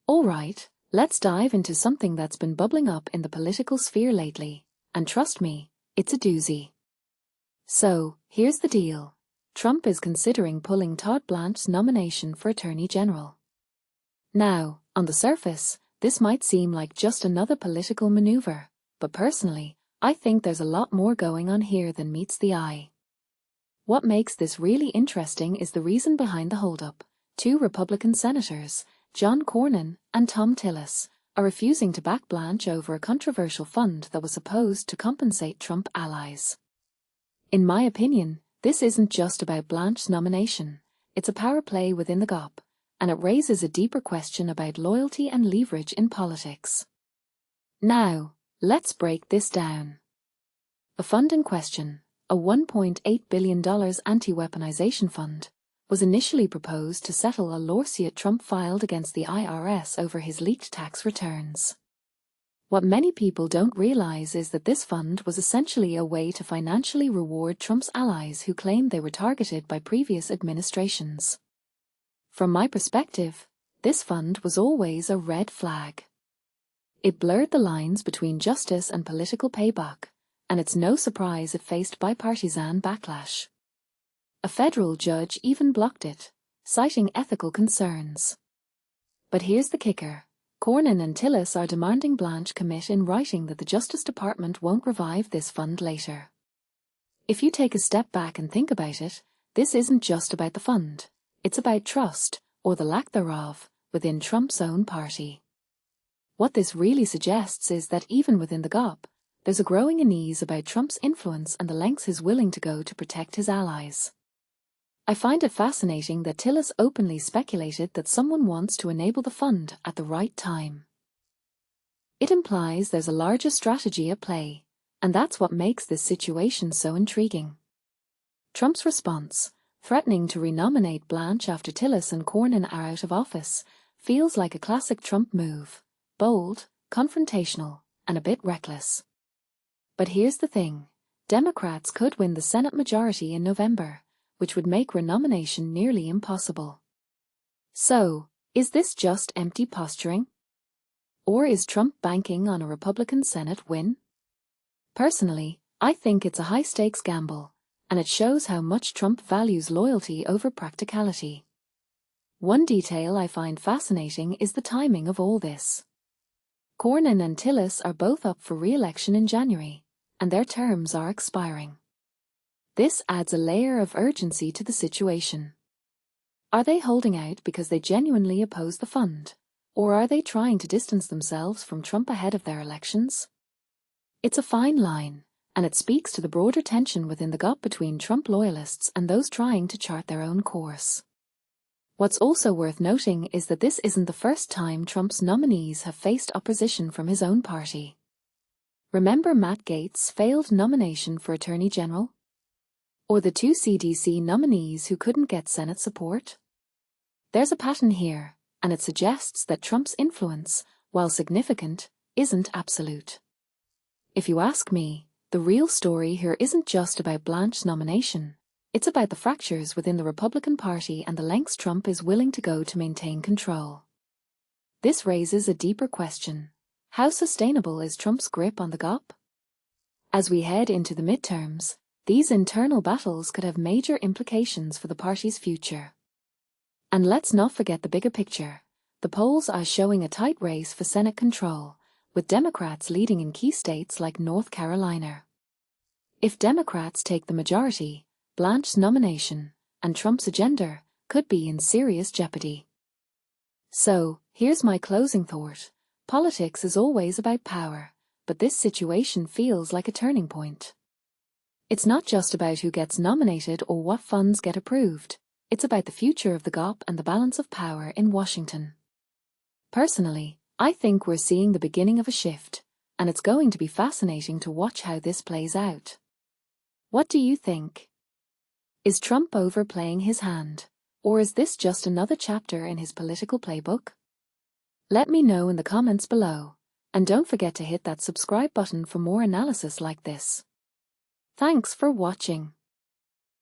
Alright, let's dive into something that's been bubbling up in the political sphere lately, and trust me, it's a doozy. So, here's the deal. Trump is considering pulling Todd Blanche's nomination for Attorney General. Now, on the surface, this might seem like just another political maneuver, but personally, I think there's a lot more going on here than meets the eye. What makes this really interesting is the reason behind the holdup. Two Republican senators, John Cornyn and Tom Tillis, are refusing to back Blanche over a controversial fund that was supposed to compensate Trump allies. In my opinion, this isn't just about Blanche's nomination, it's a power play within the GOP, and it raises a deeper question about loyalty and leverage in politics. Now, let's break this down. The fund in question, a $1.8 billion anti-weaponization fund, was initially proposed to settle a lawsuit Trump filed against the IRS over his leaked tax returns. What many people don't realize is that this fund was essentially a way to financially reward Trump's allies who claimed they were targeted by previous administrations. From my perspective, this fund was always a red flag. It blurred the lines between justice and political payback, and it's no surprise it faced bipartisan backlash. A federal judge even blocked it, citing ethical concerns. But here's the kicker. Cornyn and Tillis are demanding Blanche commit in writing that the Justice Department won't revive this fund later. If you take a step back and think about it, this isn't just about the fund, it's about trust, or the lack thereof, within Trump's own party. What this really suggests is that even within the GOP, there's a growing unease about Trump's influence and the lengths he's willing to go to protect his allies. I find it fascinating that Tillis openly speculated that someone wants to enable the fund at the right time. It implies there's a larger strategy at play, and that's what makes this situation so intriguing. Trump's response, threatening to renominate Blanche after Tillis and Cornyn are out of office, feels like a classic Trump move, bold, confrontational, and a bit reckless. But here's the thing, Democrats could win the Senate majority in November, which would make renomination nearly impossible. So, is this just empty posturing? Or is Trump banking on a Republican Senate win? Personally, I think it's a high-stakes gamble, and it shows how much Trump values loyalty over practicality. One detail I find fascinating is the timing of all this. Cornyn and Tillis are both up for re-election in January, and their terms are expiring. This adds a layer of urgency to the situation. Are they holding out because they genuinely oppose the fund, or are they trying to distance themselves from Trump ahead of their elections? It's a fine line, and it speaks to the broader tension within the GOP between Trump loyalists and those trying to chart their own course. What's also worth noting is that this isn't the first time Trump's nominees have faced opposition from his own party. Remember Matt Gaetz's failed nomination for Attorney General? Or the two CDC nominees who couldn't get Senate support? There's a pattern here, and it suggests that Trump's influence, while significant, isn't absolute. If you ask me, the real story here isn't just about Blanche's nomination, it's about the fractures within the Republican Party and the lengths Trump is willing to go to maintain control. This raises a deeper question. How sustainable is Trump's grip on the GOP? As we head into the midterms, these internal battles could have major implications for the party's future. And let's not forget the bigger picture. The polls are showing a tight race for Senate control, with Democrats leading in key states like North Carolina. If Democrats take the majority, Blanche's nomination and Trump's agenda could be in serious jeopardy. So, here's my closing thought. Politics is always about power, but this situation feels like a turning point. It's not just about who gets nominated or what funds get approved, it's about the future of the GOP and the balance of power in Washington. Personally, I think we're seeing the beginning of a shift, and it's going to be fascinating to watch how this plays out. What do you think? Is Trump overplaying his hand, or is this just another chapter in his political playbook? Let me know in the comments below, and don't forget to hit that subscribe button for more analysis like this. Thanks for watching.